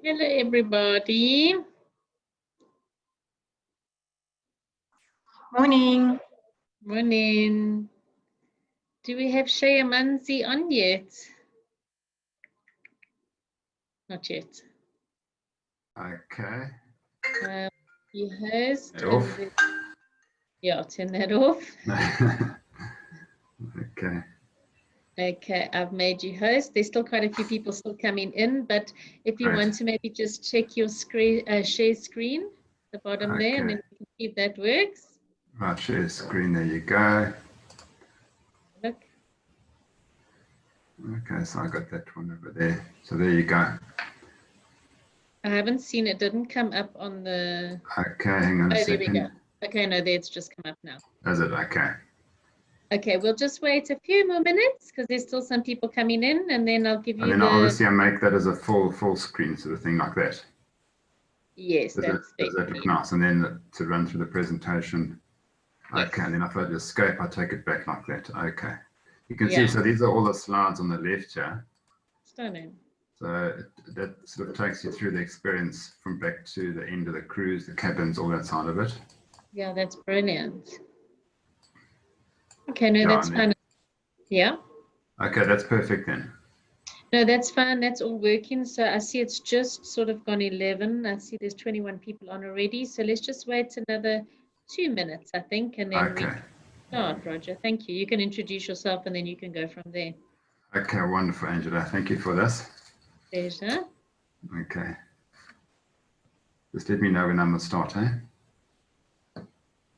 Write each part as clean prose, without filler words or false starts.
Hello, everybody. Morning. Morning. Do we have Shayamanzi on yet? Not yet. Okay. You host. Off. Yeah, turn that off. Okay. Okay, I've made you host. There's still quite a few people still coming in, but if you want to maybe just check your screen, share screen, the bottom there, and then we can see if that works. Right, share screen, there you go. Look. Okay, so I got that one over there. So there you go. I haven't seen it. Didn't come up on the. Okay, hang on a second. There we go. Okay, no, there it's just come up now. Does it? Okay. Okay, we'll just wait a few more minutes because there's still some people coming in, and then I'll give you and then obviously I make that as a full screen sort of thing like that. Yes, does that look nice? And then to run through the presentation. Yes. Okay, and then if I just escape, I take it back like that. Okay. You can see, so these are all the slides on the left here. Stunning. So that sort of takes you through the experience from back to the end of the cruise, the cabins, all that side of it. Yeah, that's brilliant. Okay, no, that's fine. Yeah. Okay, that's perfect then. No, that's fine. That's all working. So I see it's just sort of gone 11. I see there's 21 people on already. So let's just wait another 2 minutes, I think, and then we can start, Roger. Thank you. You can introduce yourself and then you can go from there. Okay, wonderful, Angela. Thank you for this. Pleasure. Okay. Just let me know when I'm going to start, eh?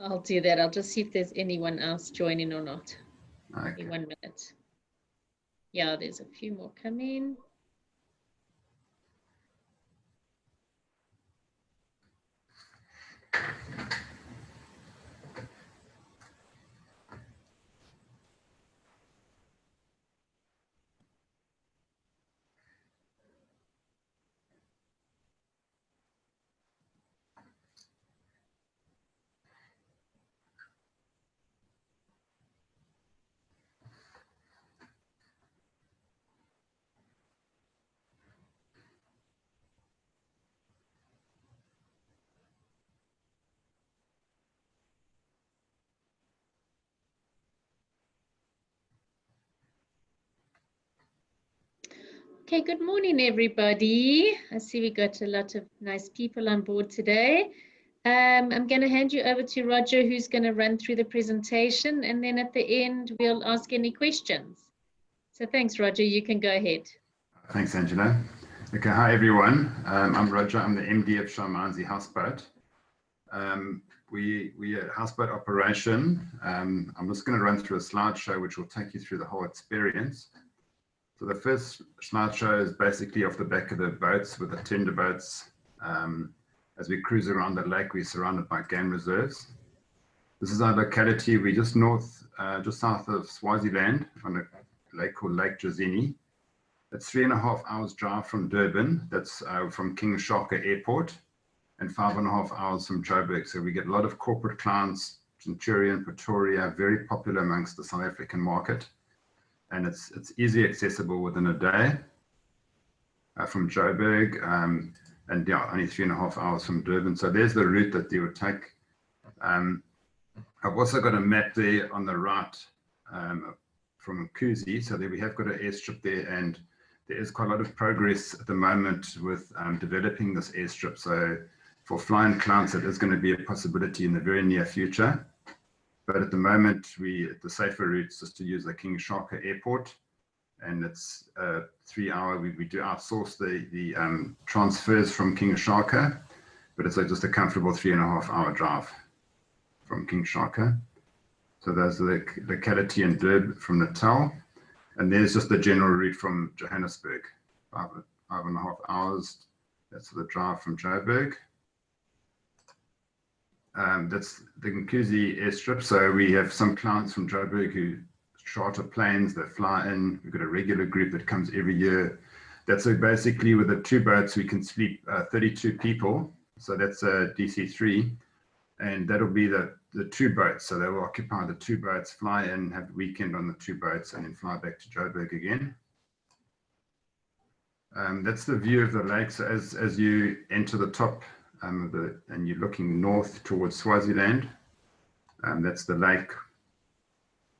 I'll do that. I'll just see if there's anyone else joining or not. Okay. 1 minute. Yeah, there's a few more coming. Okay, good morning, everybody. I see we got a lot of nice people on board today. I'm going to hand you over to Roger, who's going to run through the presentation, and then at the end, we'll ask any questions. So thanks, Roger. You can go ahead. Thanks, Angela. Okay, hi, everyone. I'm Roger. I'm the MD of Shayamanzi Houseboat. We are a houseboat operation. I'm just going to run through a slideshow, which will take you through the whole experience. So the first slideshow is basically off the back of the boats with the tender boats. As we cruise around the lake, we're surrounded by game reserves. This is our locality. We're just south of Swaziland on a lake called Lake Jazini. It's 3.5 hours drive from Durban. That's from King Shaka Airport, and 5.5 hours from Joburg. So we get a lot of corporate clients, Centurion, Pretoria, very popular amongst the South African market. And it's easily accessible within a day from Joburg, and yeah, only 3.5 hours from Durban. So there's the route that you would take. I've also got a map there on the right from Kuzi. So there we have got an airstrip there, and there is quite a lot of progress at the moment with developing this airstrip. So for flying clients, it is going to be a possibility in the very near future. But at the moment, the safer route is just to use the King Shaka Airport, and it's 3 hour. We do outsource the transfers from King Shaka, but it's just a comfortable 3.5 hour drive from King Shaka. So there's the locality in Durban from Natal, and there's just the general route from Johannesburg, 5.5 hours. That's the drive from Joburg. That's the Nkuzi airstrip. So we have some clients from Joburg who charter planes that fly in. We've got a regular group that comes every year. That's basically with the 2 boats, we can sleep 32 people. So that's a DC3, and that'll be the 2 boats. So they will occupy the 2 boats, fly in, have the weekend on the 2 boats, and then fly back to Joburg again. That's the view of the lake. So as you enter the top and you're looking north towards Swaziland, that's the lake,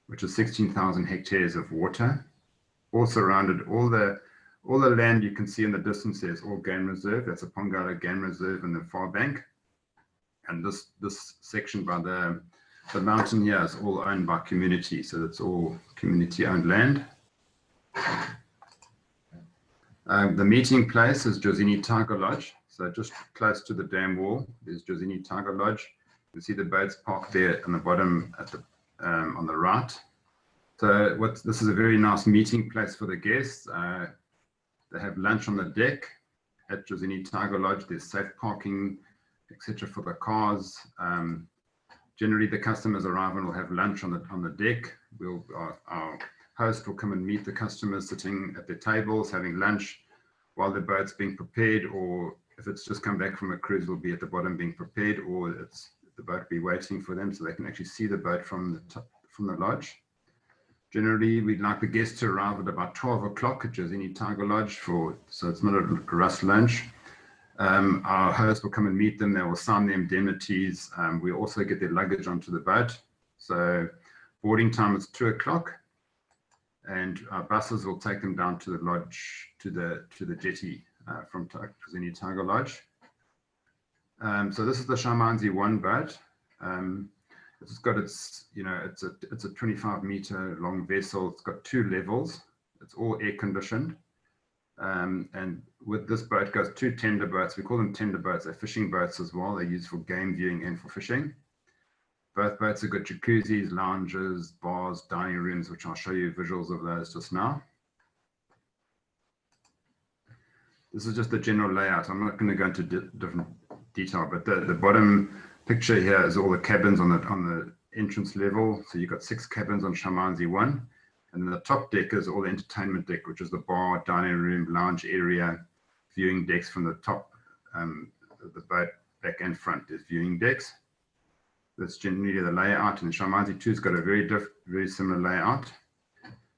which is 16,000 hectares of water, all surrounded. All the land you can see in the distance there is all game reserve. That's a Pongala game reserve in the far bank, and this section by the mountain here is all owned by community. So it's all community-owned land. The meeting place is Jozini Tiger Lodge. So just close to the dam wall is Jozini Tiger Lodge. You see the boats parked there on the bottom at the on the right. So this is a very nice meeting place for the guests. They have lunch on the deck at Jozini Tiger Lodge. There's safe parking, etc. for the cars. Generally, the customers arrive and will have lunch on the deck. Our host will come and meet the customers sitting at their tables, having lunch while the boat's being prepared, or if it's just come back from a cruise, will be at the bottom being prepared, or the boat will be waiting for them so they can actually see the boat from the lodge. Generally, we'd like the guests to arrive at about 12 o'clock at Jozini Tiger Lodge so it's not a rush lunch. Our host will come and meet them. They will sign their indemnities. We also get their luggage onto the boat. So boarding time is 2 o'clock, and our buses will take them down to the lodge, to the jetty from Jozini Tiger Lodge. So this is the Shayamanzi 1 boat. It's got it's a 25-meter long vessel. It's got 2 levels. It's all air conditioned. And with this boat goes 2 tender boats. We call them tender boats. They're fishing boats as well. They're used for game viewing and for fishing. Both boats have got jacuzzis, lounges, bars, dining rooms, which I'll show you visuals of those just now. This is just the general layout. I'm not going to go into different detail, but the bottom picture here is all the cabins on the entrance level. So you've got 6 cabins on Shayamanzi 1. And then the top deck is all the entertainment deck, which is the bar, dining room, lounge area, viewing decks from the top. The boat back and front is viewing decks. That's generally the layout. And Shayamanzi 2 has got a very similar layout.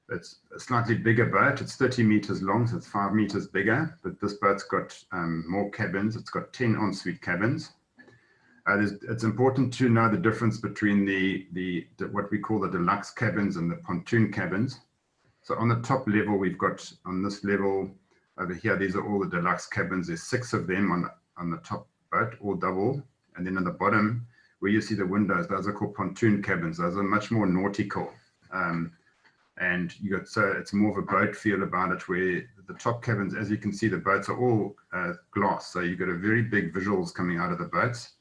It's a slightly bigger boat. It's 30 meters long, so it's 5 meters bigger. But this boat's got more cabins. It's got 10 ensuite cabins. It's important to know the difference between the what we call the deluxe cabins and the pontoon cabins. So on the top level, we've got on this level over here, these are all the deluxe cabins. There's 6 of them on the top boat, all double. And then on the bottom, where you see the windows, those are called pontoon cabins. Those are much more nautical. And so it's more of a boat feel about it, where the top cabins, as you can see, the boats are all glass. So you've got a very big visuals coming out of the boats.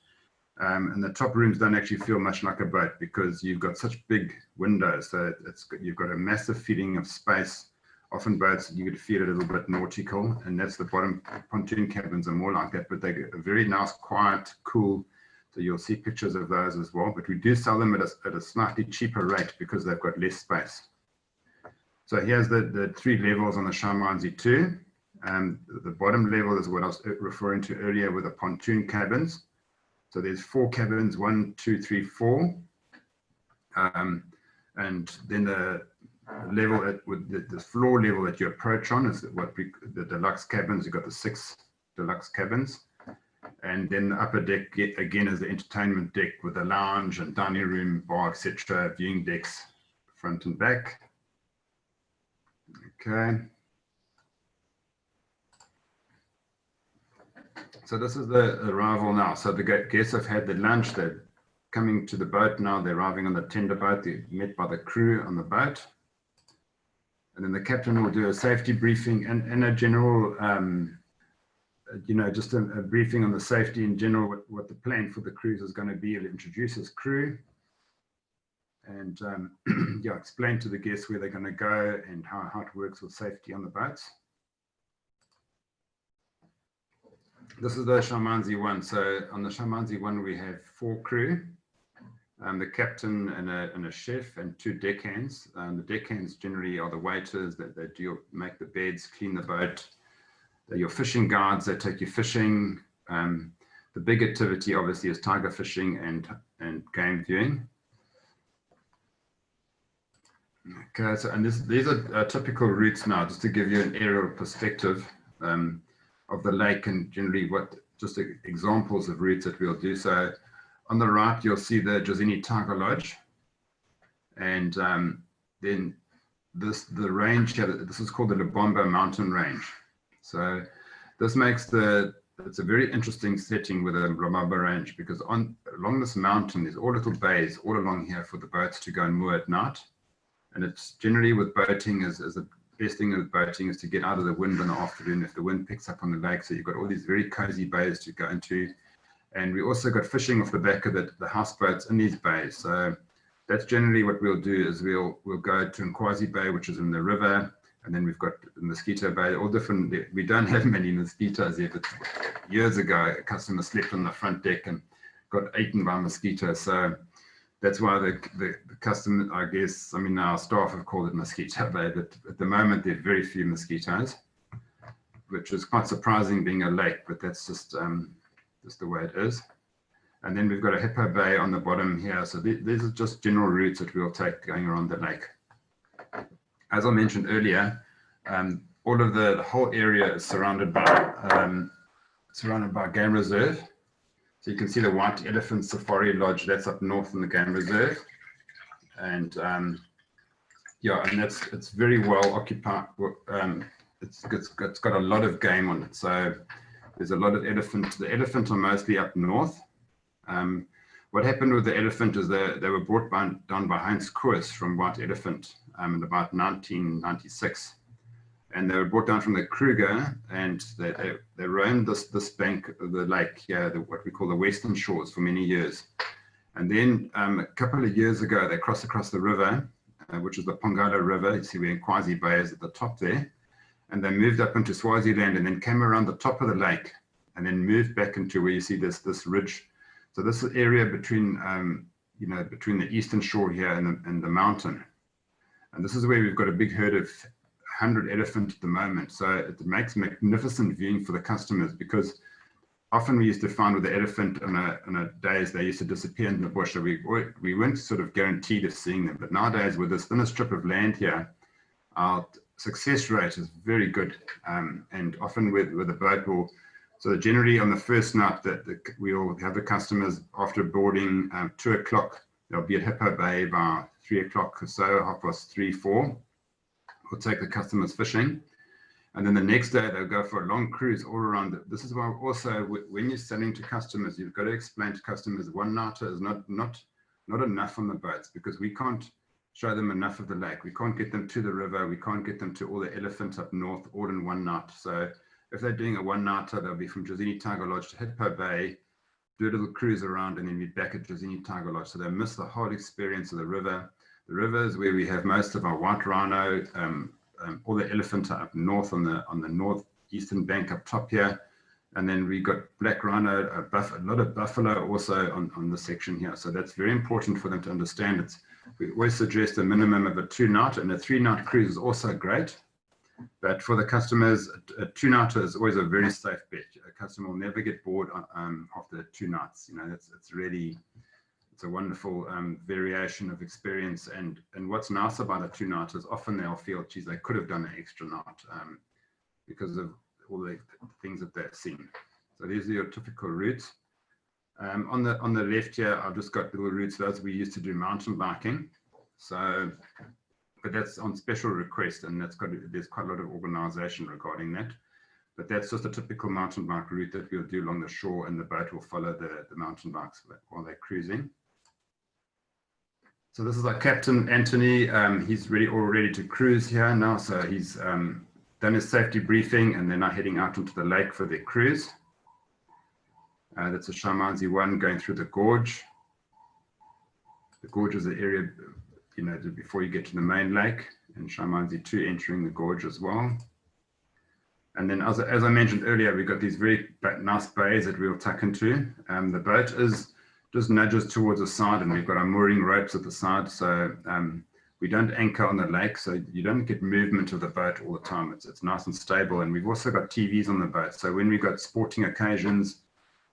And the top rooms don't actually feel much like a boat because you've got such big windows. So you've got a massive feeling of space. Often boats, you could feel a little bit nautical, and that's the bottom. Pontoon cabins are more like that, but they're very nice, quiet, cool. So you'll see pictures of those as well. But we do sell them at a slightly cheaper rate because they've got less space. So here's the 3 levels on the Shayamanzi 2. The bottom level is what I was referring to earlier with the pontoon cabins. So there's 4 cabins, 1, 2, 3, 4. And then the floor level that you approach on is the deluxe cabins. You've got the 6 deluxe cabins. And then the upper deck, again, is the entertainment deck with the lounge and dining room, bar, etc., viewing decks, front and back. Okay. So this is the arrival now. So the guests have had their lunch. They're coming to the boat now. They're arriving on the tender boat. They're met by the crew on the boat. And then the captain will do a safety briefing and a general, just a briefing on the safety in general, what the plan for the cruise is going to be. He'll introduce his crew and explain to the guests where they're going to go and how it works with safety on the boats. This is the Shayamanzi 1. So on the Shayamanzi 1, we have 4 crew, the captain and a chef and 2 deckhands. The deckhands generally are the waiters that make the beds, clean the boat. They're your fishing guides. They take you fishing. The big activity obviously is tiger fishing and game viewing. Okay, so these are typical routes now, just to give you an aerial perspective. of the lake, and generally what just examples of routes that we'll do. So on the right, you'll see the Jozini Tiger Lodge, and then the range here, this is called the Lubombo Mountain Range. So this makes it's a very interesting setting with the Lubombo Range, because along this mountain there's all little bays all along here for the boats to go and moor at night. And it's generally with boating, as the best thing with boating is to get out of the wind in the afternoon if the wind picks up on the lake. So you've got all these very cozy bays to go into. And we also got fishing off the back of the houseboats in these bays. So that's generally what we'll do, is we'll go to Nkwazi Bay, which is in the river. And then we've got Mosquito Bay, all different. We don't have many mosquitoes yet. But years ago, a customer slept on the front deck and got eaten by mosquitoes. So that's why the customer, I guess, I mean, our staff have called it Mosquito Bay, but at the moment there are very few mosquitoes, which is quite surprising being a lake, but that's just the way it is. And then we've got a Hippo Bay on the bottom here. So these are just general routes that we'll take going around the lake. As I mentioned earlier, all of the whole area is surrounded by game reserve. So you can see the White Elephant Safari Lodge, that's up north in the game reserve. And yeah, and it's very well occupied. It's got a lot of game on it. So there's a lot of elephant. The elephant are mostly up north. What happened with the elephant is they were brought down by Heinz Koers from White Elephant in about 1996, and they were brought down from the Kruger, and they roamed this bank of the lake here, what we call the Western Shores, for many years. And then a couple of years ago, they crossed across the river, which is the Pongalo River. You see where Nkwazi Bay is at the top there, and they moved up into Swaziland, and then came around the top of the lake, and then moved back into where you see this ridge. So this area between between the eastern shore here and the mountain, and this is where we've got a big herd of 100 elephant at the moment. So it makes magnificent viewing for the customers, because often we used to find with the elephant on a days they used to disappear in the bush, so we weren't sort of guaranteed of seeing them. But nowadays, with this thinner strip of land here, our success rate is very good, and often with the boat will. So generally on the first night we'll have the customers after boarding 2 o'clock, they'll be at Hippo Bay by 3 o'clock or so, 3:30, 4. We'll take the customers fishing. And then the next day they'll go for a long cruise all around it. This is why also when you're selling to customers, you've got to explain to customers one nighter is not enough on the boats, because we can't show them enough of the lake. We can't get them to the river. We can't get them to all the elephants up north all in one night. So if they're doing a one-nighter, they'll be from Jozini Tiger Lodge to Hippo Bay, do a little cruise around, and then be back at Jozini Tiger Lodge. So they miss the whole experience of the river. The river is where we have most of our white rhino. All the elephant are up north on the northeastern bank up top here. And then we got black rhino, a lot of buffalo also on this section here. So that's very important for them to understand. We always suggest a minimum of a 2-night, and a 3-night cruise is also great. But for the customers, a 2-nighter is always a very safe bet. A customer will never get bored after 2 nights. You know, it's a wonderful variation of experience. And what's nice about a 2-nighter is often they'll feel, geez, they could have done an extra night because of all the things that they've seen. So these are your typical routes. On the left here, I've just got little routes. Those we used to do mountain biking. So. But that's on special request, and there's quite a lot of organization regarding that. But that's just a typical mountain bike route that we'll do along the shore, and the boat will follow the mountain bikes while they're cruising. So this is our Captain Anthony. He's all ready to cruise here now. So he's done his safety briefing, and they're now heading out into the lake for their cruise. That's a Shayamanzi 1 going through the gorge. The gorge is the area, before you get to the main lake, and Shayamanzi 2 entering the gorge as well. And then as I mentioned earlier, we've got these very nice bays that we'll tuck into. The boat just nudges towards the side, and we've got our mooring ropes at the side. So we don't anchor on the lake, so you don't get movement of the boat all the time. It's nice and stable. And we've also got TVs on the boat. So when we've got sporting occasions,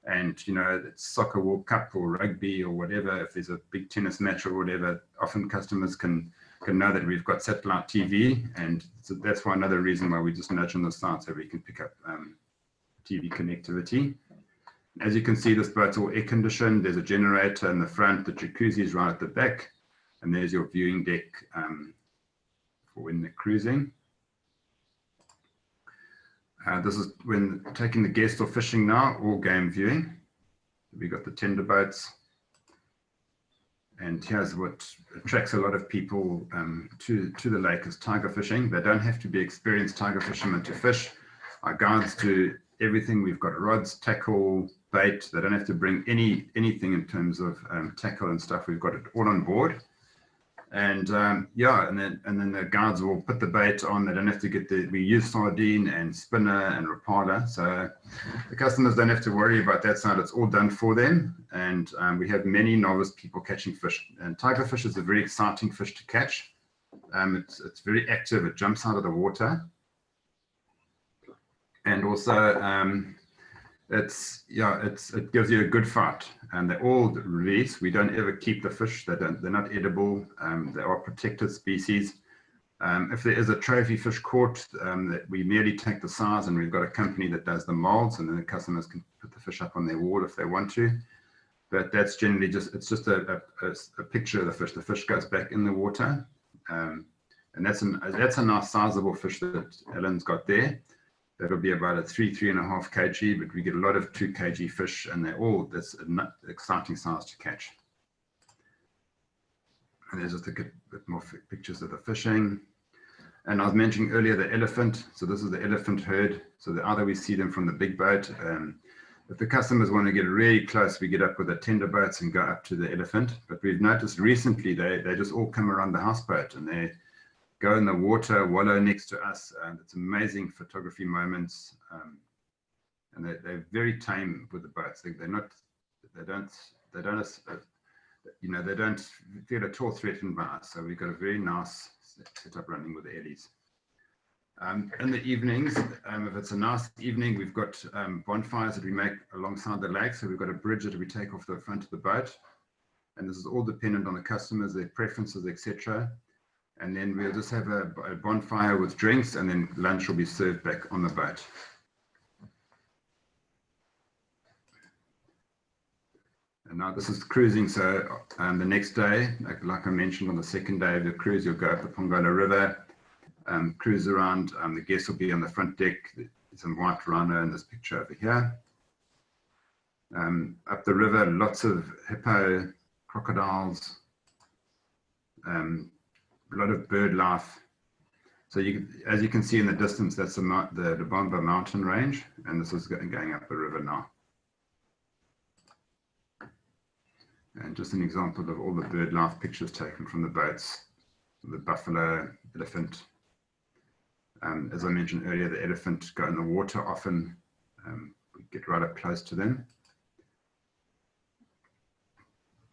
and it's soccer World Cup or rugby or whatever, if there's a big tennis match or whatever, often customers can can know that we've got satellite TV, and so that's why another reason why we just nudge on the side so we can pick up TV connectivity. As you can see, this boat's all air conditioned. There's a generator in the front, the jacuzzi is right at the back, and there's your viewing deck for when they're cruising. This is when taking the guests or fishing now, or game viewing. We've got the tender boats. And here's what attracts a lot of people to the lake is tiger fishing. They don't have to be experienced tiger fishermen to fish. Our guides do everything. We've got rods, tackle, bait. They don't have to bring anything in terms of tackle and stuff. We've got it all on board. And yeah, and then the guides will put the bait on. They don't have to get we use sardine and spinner and rapala. So the customers don't have to worry about that side. It's all done for them. And we have many novice people catching fish. And tiger fish is a very exciting fish to catch. It's very active. It jumps out of the water. And also it gives you a good fight, and they're all released. We don't ever keep the fish. They're not edible. They are protected species. If there is a trophy fish caught, that we merely take the size, and we've got a company that does the molds, and then the customers can put the fish up on their wall if they want to. But that's generally it's just a picture of the fish. The fish goes back in the water, and that's a nice sizable fish that Ellen's got there. That'll be about a 3.5 kg, but we get a lot of 2 kg fish, and they're all this exciting size to catch. And there's just a bit more pictures of the fishing. And I was mentioning earlier the elephant. So this is the elephant herd. So either we see them from the big boat. If the customers want to get really close, we get up with the tender boats and go up to the elephant. But we've noticed recently they just all come around the houseboat, and they go in the water, wallow next to us. It's amazing photography moments, and they're very tame with the boats. They don't feel at all threatened by us. So we've got a very nice setup running with the Ellies. In the evenings, if it's a nice evening, we've got bonfires that we make alongside the lake. So we've got a bridge that we take off the front of the boat, and this is all dependent on the customers, their preferences, etc. And then we'll just have a bonfire with drinks, and then lunch will be served back on the boat. And now this is cruising. So the next day, like I mentioned, on the second day of the cruise, you'll go up the Pongola River, cruise around. The guests will be on the front deck. There's some white rhino in this picture over here. Up the river, lots of hippo, crocodiles, a lot of bird life. So as you can see in the distance, that's the Lubombo mountain range, and this is going up the river now. And just an example of all the bird life pictures taken from the boats, the buffalo, elephant. As I mentioned earlier, the elephant go in the water often. We get right up close to them.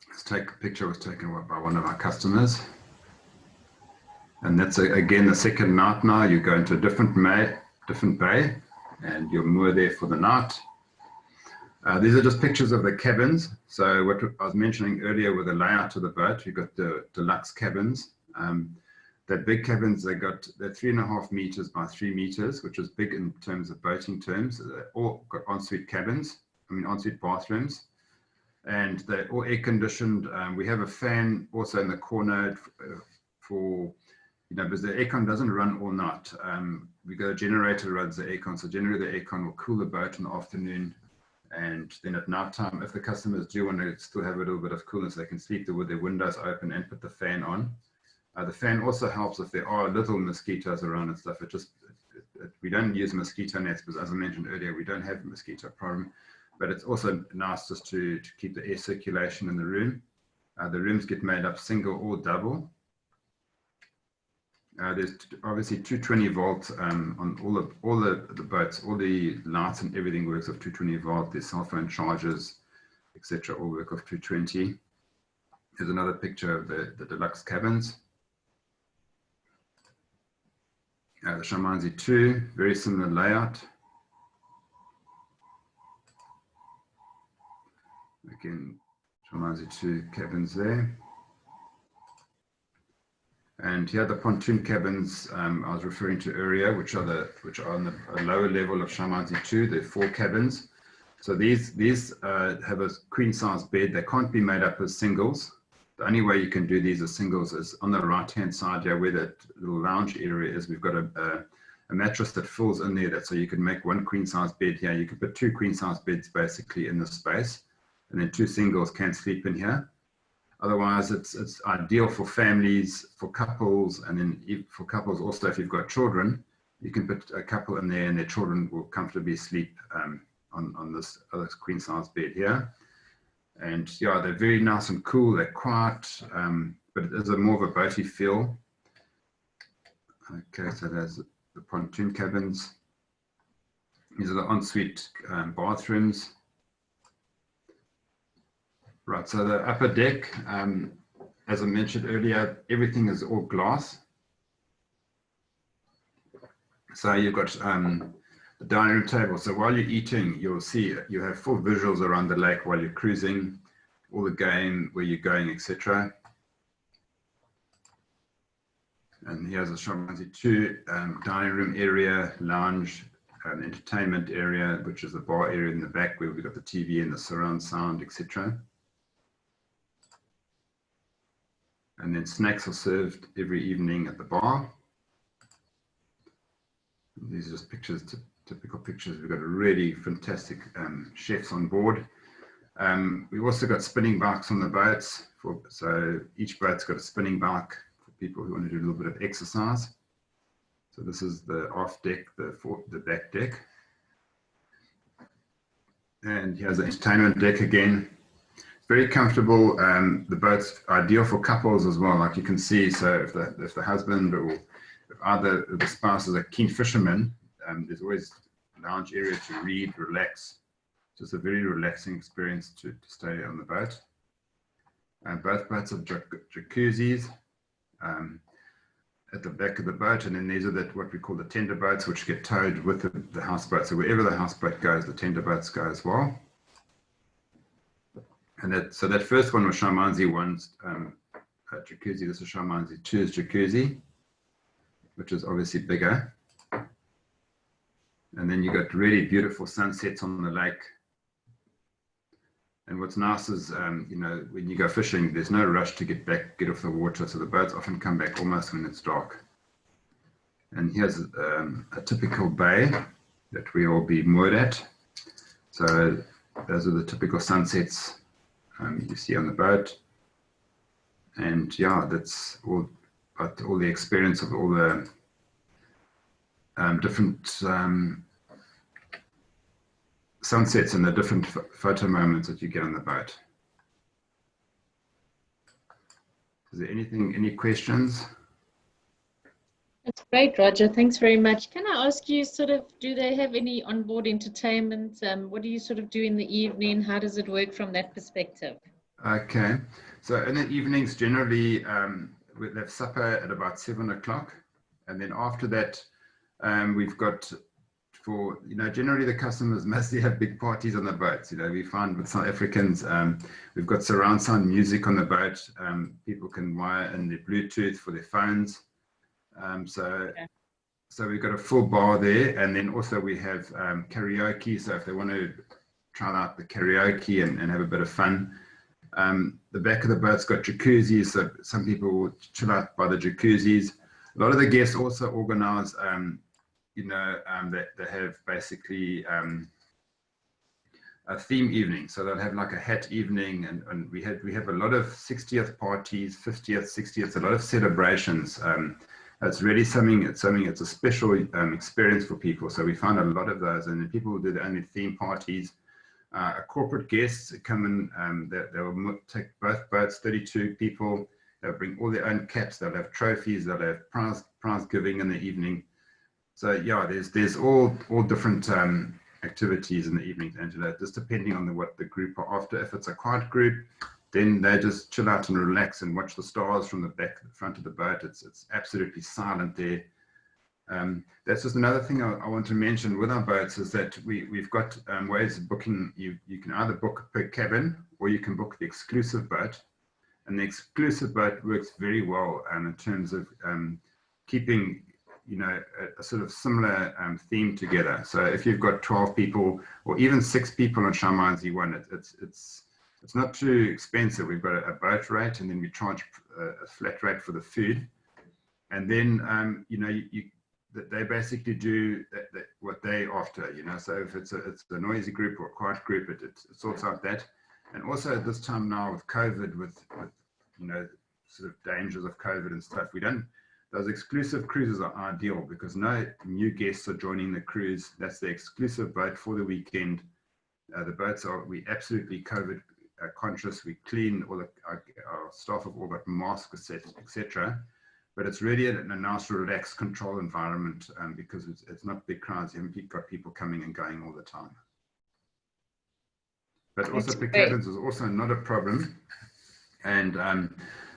Let's take a picture was taken by one of our customers. And that's again the second night now. You go into a different bay, and you'll moor there for the night. These are just pictures of the cabins. So what I was mentioning earlier with the layout of the boat, you've got the deluxe cabins. That big cabins, they're 3.5 meters by 3 meters, which is big in terms of boating terms. They're all got ensuite cabins, ensuite bathrooms, and they're all air conditioned. We have a fan also in the corner for, because the aircon doesn't run all night. We got a generator runs the aircon, so generally the aircon will cool the boat in the afternoon, and then at night time, if the customers do want to still have a little bit of coolness, they can sleep there with their windows open and put the fan on. The fan also helps if there are little mosquitoes around and stuff. We don't use mosquito nets because, as I mentioned earlier, we don't have a mosquito problem, but it's also nice just to keep the air circulation in the room. The rooms get made up single or double. There's obviously 220 volts on all the boats. All the lights and everything works off 220 volt. There's cell phone chargers, etc. all work off 220. Here's another picture of the deluxe cabins. The Shayamanzi 2, very similar layout. Again, Shayamanzi 2 cabins there. And here are the pontoon cabins I was referring to earlier, which are on the lower level of Shayamanzi 2. There are 4 cabins. So these have a queen size bed. They can't be made up as singles. The only way you can do these as singles is on the right-hand side here where that little lounge area is. We've got a mattress that fills in there, so you can make 1 queen size bed here. You can put 2 queen size beds basically in this space, and then 2 singles can sleep in here. Otherwise, it's ideal for families, for couples, and then for couples also, if you've got children, you can put a couple in there and their children will comfortably sleep on this other queen size bed here. And yeah, they're very nice and cool, they're quiet, but it is more of a boaty feel. Okay, so there's the pontoon cabins. These are the ensuite bathrooms. Right, so the upper deck, as I mentioned earlier, everything is all glass. So you've got the dining room table. So while you're eating, you'll see you have full visuals around the lake while you're cruising, all the game, where you're going, etc. And here's a Shayamanzi 2 dining room area, lounge, entertainment area, which is the bar area in the back where we've got the TV and the surround sound, etc. And then snacks are served every evening at the bar. These are just pictures, typical pictures. We've got really fantastic chefs on board. We've also got spinning bikes on the boats. So each boat's got a spinning bike for people who want to do a little bit of exercise. So this is the aft deck, the back deck. And here's the entertainment deck again. Very comfortable. The boat's ideal for couples as well, like you can see. So if the husband or if either of the spouses are keen fishermen, there's always a lounge area to read, relax. Just a very relaxing experience to stay on the boat. Both boats have jacuzzis at the back of the boat, and then these are what we call the tender boats, which get towed with the houseboat. So wherever the houseboat goes, the tender boats go as well. And so that first one was Shayamanzi 1's jacuzzi. This is Shayamanzi 2's jacuzzi, which is obviously bigger. And then you got really beautiful sunsets on the lake. And what's nice is, you know, when you go fishing, there's no rush to get off the water. So the boats often come back almost when it's dark. And here's a typical bay that we will be moored at. So those are the typical sunsets you see on the boat. And yeah, that's all the experience of all the different sunsets and the different photo moments that you get on the boat. Is there any questions? That's great, Roger. Thanks very much. Can I ask you do they have any onboard entertainment? What do you do in the evening? How does it work from that perspective? Okay. So in the evenings, generally, we have supper at about 7 o'clock. And then after that, we've got generally the customers mostly have big parties on the boats. We find with South Africans, we've got surround sound music on the boat. People can wire in their Bluetooth for their phones. So we've got a full bar there, and then also we have karaoke. So if they want to try out the karaoke and have a bit of fun, the back of the boat's got jacuzzis. So some people will chill out by the jacuzzis. A lot of the guests also organize, they have basically a theme evening. So they'll have like a hat evening, and we have a lot of 60th parties, 50th, 60th, a lot of celebrations. It's really it's a special experience for people. So we find a lot of those, and then people will do their own theme parties. Corporate guests come in, they'll take both boats, 32 people. They'll bring all their own caps. They'll have trophies. They'll have prize giving in the evening. So yeah, there's all different activities in the evening, Angela, just depending on what the group are after. If it's a quiet group, then they just chill out and relax and watch the stars from the front of the boat. It's absolutely silent there. That's just another thing I want to mention with our boats is that we've got ways of booking. You can either book per cabin or you can book the exclusive boat. And the exclusive boat works very well in terms of keeping, a sort of similar theme together. So if you've got 12 people or even 6 people on Shayamanzi 1, it's not too expensive. We've got a boat rate, and then we charge a flat rate for the food. And then, they basically do what they're after, So if it's a noisy group or a quiet group, it sorts out that. And also at this time now with COVID, with sort of dangers of COVID and stuff, those exclusive cruises are ideal because no new guests are joining the cruise. That's the exclusive boat for the weekend. The boats we absolutely COVID conscious. We clean, our staff have all got masks, etc. But it's really a nice, relaxed, controlled environment because it's not big crowds. You haven't got people coming and going all the time. But also per cabins is also not a problem. And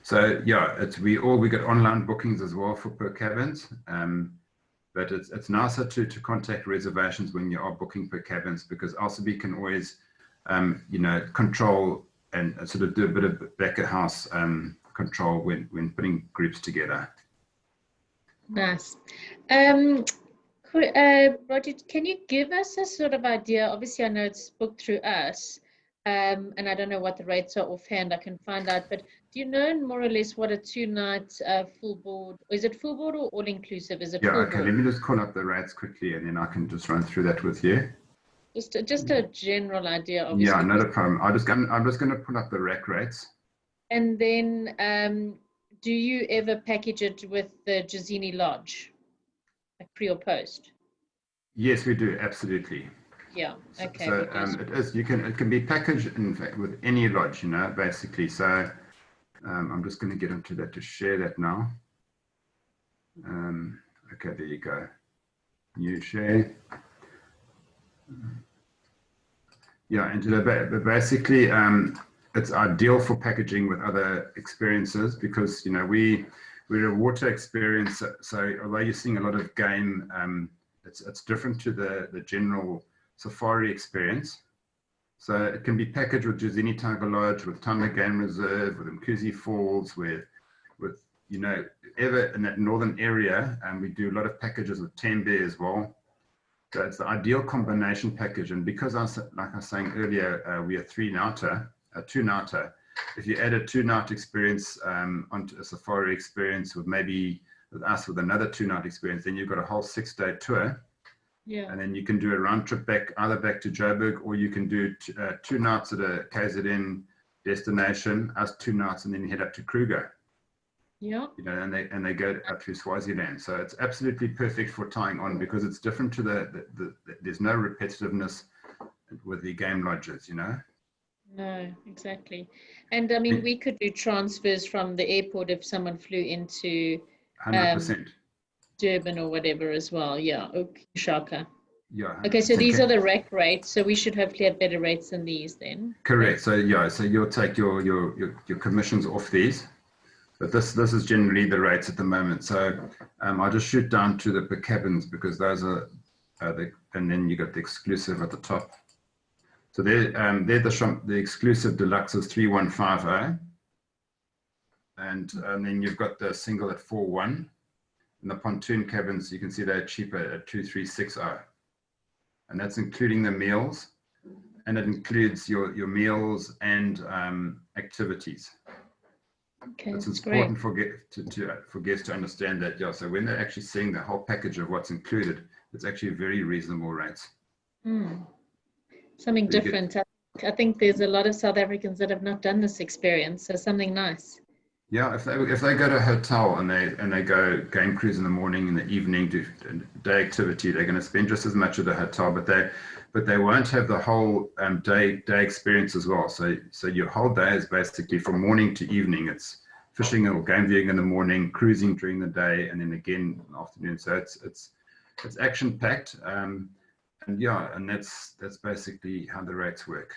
so yeah, we got online bookings as well for per cabins. But it's nicer to contact reservations when you are booking per cabins, because RCB can always control and sort of do a bit of back of house control when putting groups together. Nice. Roger, can you give us a sort of idea? Obviously, I know it's booked through us, and I don't know what the rates are offhand. I can find out, but do you know more or less what a 2-night full board? Is it full board or all inclusive? Is it full okay. board? Let me just call up the rates quickly, and then I can just run through that with you. Just a general idea, obviously. Yeah, not a problem. I'm just going to pull up the rack rates. And then, do you ever package it with the Jazini Lodge, like pre or post? Yes, we do, absolutely. Yeah. Okay. So it can be packaged in fact with any lodge, basically. So I'm just going to get into that to share that now. Okay, there you go. New share. Yeah, Angela, but basically it's ideal for packaging with other experiences because, we're a water experience. So although you're seeing a lot of game, it's different to the general safari experience. So it can be packaged with Jazini Tiger Lodge, with Thunder Game Reserve, with Mkuzi Falls, with ever in that northern area, and we do a lot of packages with Tembe as well. So it's the ideal combination package. And because like I was saying earlier, we are 3-nighter, a 2-nighter. If you add a 2-night experience onto a safari experience with maybe with us with another 2-night experience, then you've got a whole 6-day tour. Yeah. And then you can do a round trip either back to Joburg, or you can do 2 nights at a KZN destination, us 2 nights, and then head up to Kruger. Yeah. And they go up to Swaziland. So it's absolutely perfect for tying on because it's different to there's no repetitiveness with the game lodges, No, exactly. And I mean, we could do transfers from the airport if someone flew into 100%. Durban or whatever as well. Yeah. Okay, Shaka. Yeah. Okay, so these are the rack rates. So we should hopefully have better rates than these then. Correct. So yeah, so you'll take your commissions off these. But this is generally the rates at the moment. So I'll just shoot down to the per cabins because those are and then you got the exclusive at the top. So they're the exclusive deluxe is 3150, and then you've got the single at 41, and the pontoon cabins you can see they're cheaper at 2360, and that's including the meals, and it includes your meals and activities. Okay, it's important for guests to understand that. Yeah, so when they're actually seeing the whole package of what's included, it's actually very reasonable rates. Something different. I think there's a lot of South Africans that have not done this experience, so something nice. Yeah, if they go to a hotel and they go game cruise in the morning, in the evening, do day activity, they're going to spend just as much at the hotel, but they won't have the whole day experience as well. So your whole day is basically from morning to evening. It's fishing or game viewing in the morning, cruising during the day, and then again in the afternoon. So it's action packed, and that's basically how the rates work.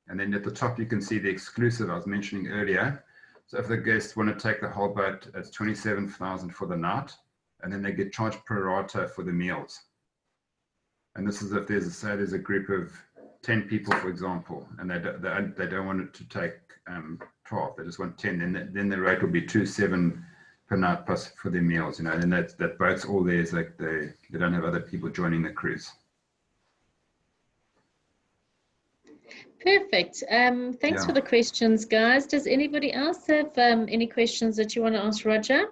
And then at the top you can see the exclusive I was mentioning earlier. So if the guests want to take the whole boat, it's 27,000 for the night, and then they get charged pro rata for the meals. And this is if there's a group of 10 people, for example, and they don't want it to take 12. They just want 10. Then the rate will be 2.7 per night plus for their meals. You know, and that boat's all there. Is like they don't have other people joining the cruise. Perfect. Thanks for the questions, guys. Does anybody else have any questions that you want to ask Roger?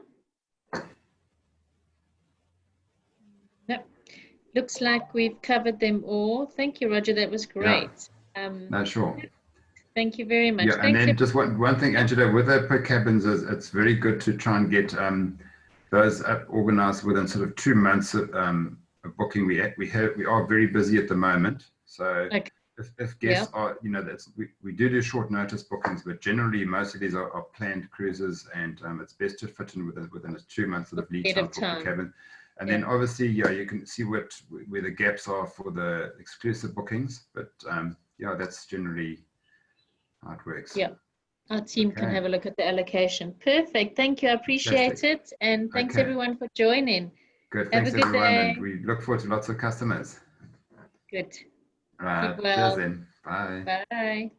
No. Looks like we've covered them all. Thank you, Roger. That was great. No, sure. Thank you very much. Yeah, and then just one thing, Angela, with the per cabins, is it's very good to try and get those organized within sort of 2 months of booking. We are very busy at the moment, so if guests are, you know, we do short notice bookings, but generally most of these are planned cruises, and it's best to fit in within a 2 months sort of lead time for the cabin. And then obviously, you can see where the gaps are for the exclusive bookings, but that's generally how it works. Yeah, our team can have a look at the allocation. Perfect. Thank you. I appreciate it. And thanks everyone for joining. Good. Thanks everyone. And we look forward to lots of customers. Good. All right. Cheers then. Bye. Bye.